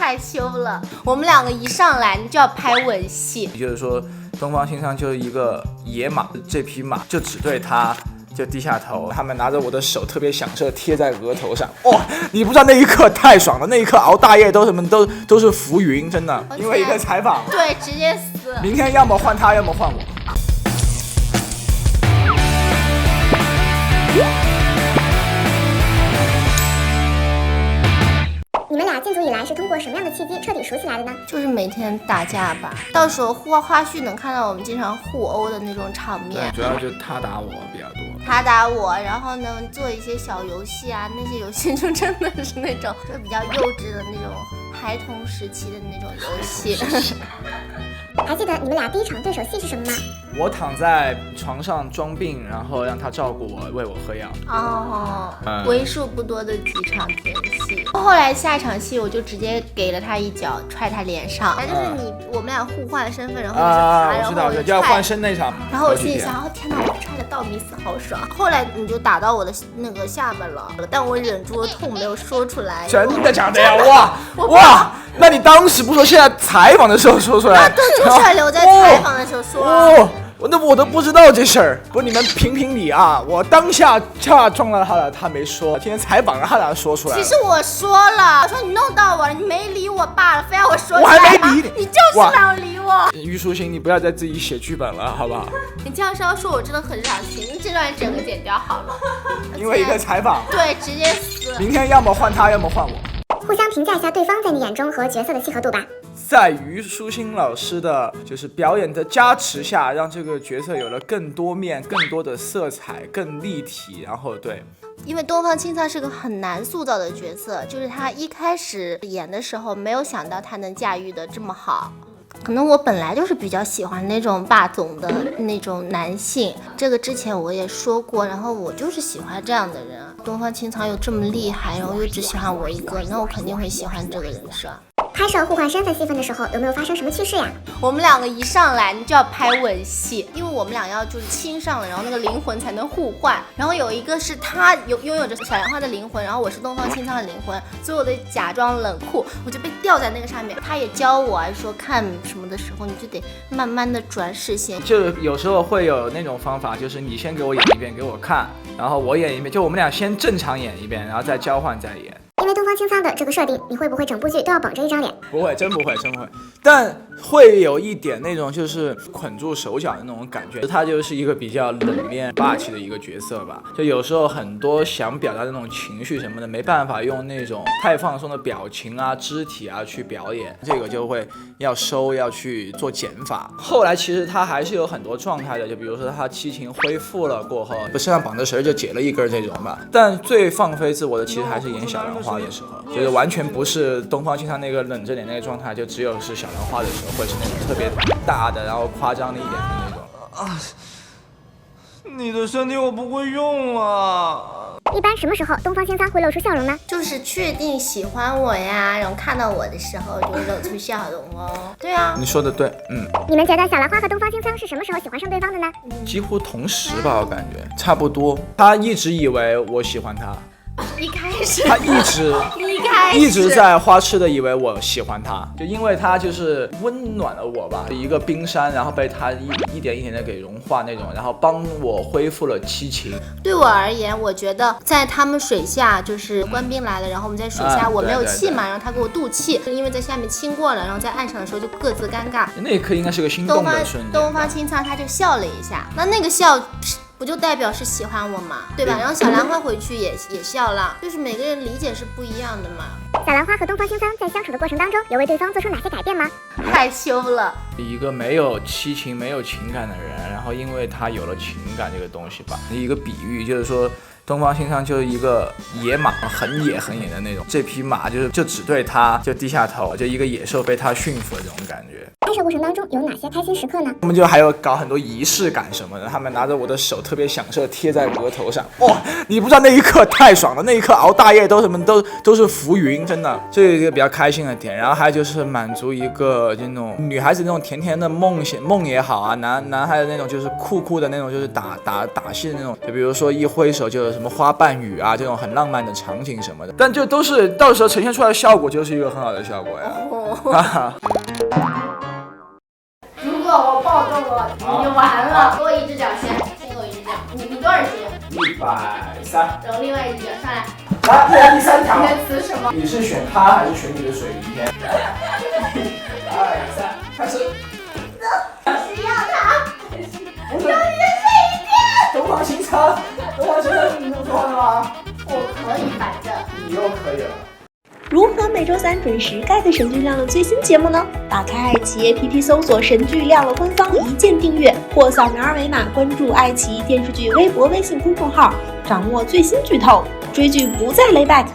害羞了。我们两个一上来就要拍吻戏，也就是说，东方青苍就是一个野马，这匹马就只对他就低下头，他们拿着我的手特别享受贴在额头上，哇！你不知道那一刻太爽了，那一刻熬大夜都是浮云，真的，因为一个采访，对，直接死。明天要么换他，要么换我。你们俩进组以来是通过什么样的契机彻底熟起来的呢？就是每天打架吧，到时候花絮能看到我们经常互殴的那种场面。对，主要就是他打我比较多。他打我，然后呢做一些小游戏啊，那些游戏就真的是那种就比较幼稚的那种孩童时期的那种游戏。还记得你们俩第一场对手戏是什么吗？我躺在床上装病，然后让他照顾我，喂我喝药。为数不多的几场甜戏。后来下一场戏，我就直接给了他一脚，踹他脸上。就是我们俩互换身份，然后我知道，就要换身那场。然后我心里想，天哪，我踹的道明寺好爽。后来你就打到我的那个下巴了，但我忍住了痛没有说出来。真的假的呀？哇！那你当时不说，现在采访的时候说出来？对，就是留在采访的时候说。那我都不知道这事儿。不，你们评评理啊！我当下恰撞了他了，他没说。今天采访了他俩说出来。其实我说了，我说你弄到我了，你没理我罢了，非要我说出来。我还没理你就是没有理我。虞书欣，你不要再自己写剧本了，好不好？你这样是要说我真的很傻心，这段整个剪掉好了。因为一个采访。对，直接死。明天要么换他，要么换我。互相评价一下对方在你眼中和角色的契合度吧。在虞书欣老师的就是表演的加持下，让这个角色有了更多面、更多的色彩、更立体。然后对，因为东方青苍是个很难塑造的角色，就是他一开始演的时候没有想到他能驾驭的这么好。可能我本来就是比较喜欢那种霸总的那种男性，这个之前我也说过，然后我就是喜欢这样的人。东方青苍又这么厉害，然后又只喜欢我一个，那我肯定会喜欢这个人设。拍摄互换身份戏份的时候，有没有发生什么趣事呀？我们两个一上来就要拍吻戏，因为我们俩要就是亲上了，然后那个灵魂才能互换。然后有一个是他拥有着小兰花的灵魂，然后我是东方青苍的灵魂，所以我得假装冷酷，我就被吊在那个上面。他也教我说看什么的时候，你就得慢慢的转视线。就有时候会有那种方法，就是你先给我演一遍给我看，然后我演一遍，就我们俩先正常演一遍，然后再交换再演。因为东方青苍的这个设定，你会不会整部剧都要绷着一张脸？不会，真不会，真不会。但会有一点那种就是捆住手脚的那种感觉。他就是一个比较冷面霸气的一个角色吧。就有时候很多想表达的那种情绪什么的，没办法用那种太放松的表情啊、肢体啊去表演，这个就会要收，要去做减法。后来其实他还是有很多状态的，就比如说他七情恢复了过后，身上绑着绳就解了一根这种吧。但最放飞自我的其实还是演小兰花的时候，就是完全不是东方青苍那个冷着脸那个状态，就只有是小兰花的时候，会是那种特别大的，然后夸张的一点的那种。你的身体我不会用啊。一般什么时候东方青苍会露出笑容呢？就是确定喜欢我呀，然后看到我的时候就会露出笑容哦。对啊，你说的对，你们觉得小兰花和东方青苍是什么时候喜欢上对方的呢？几乎同时吧，我感觉差不多。他一直以为我喜欢他。一开始他一直在花痴的以为我喜欢他，就因为他就是温暖了我吧，一个冰山，然后被他一点一点的给融化那种，然后帮我恢复了七情。对我而言，我觉得在他们水下就是官兵来了，然后我们在水下我没有气嘛，然后他给我渡气，因为在下面亲过了，然后在岸上的时候就各自尴尬。那一刻应该是个心动的瞬间。东方青苍他就笑了一下，那个笑不就代表是喜欢我嘛，对吧？然后小兰花回去也笑了，就是每个人理解是不一样的嘛。小兰花和东方青苍在相处的过程当中，有为对方做出哪些改变吗？害羞了，一个没有七情、没有情感的人，然后因为他有了情感这个东西吧，一个比喻就是说，东方青苍就是一个野马，很野的那种，这匹马就只对他就低下头，就一个野兽被他驯服的这种感觉。拍摄互过程当中有哪些开心时刻呢？他们就还有搞很多仪式感什么的，他们拿着我的手特别享受贴在额头上，哇，你不知道那一刻太爽了，那一刻熬大夜都是浮云，真的，这是一个比较开心的点。然后还有就是满足一个这种女孩子那种甜甜的梦也好啊，男孩的那种就是酷的那种，就是打戏的那种，就比如说一挥手就有什么花瓣雨啊这种很浪漫的场景什么的，但就都是到时候呈现出来的效果就是一个很好的效果呀。如果我暴动了，你就完了。给我一只脚先给我一只脚。你多少只130。然后另外一只脚上来。来，第3条。你在词什么？你是选他还是选你的水鱼片？1、2、3，开始。是要他。不是。有你的水鱼片。东方行程，你能说的吗？我可以，反正。你又可以了。如何每周3准时 get 神剧亮的最新节目呢？打开爱奇艺 APP 搜索神剧亮了官方，一键订阅或扫描二维码关注爱奇艺电视剧微博、微信公众号，掌握最新剧透，追剧不再 lay back。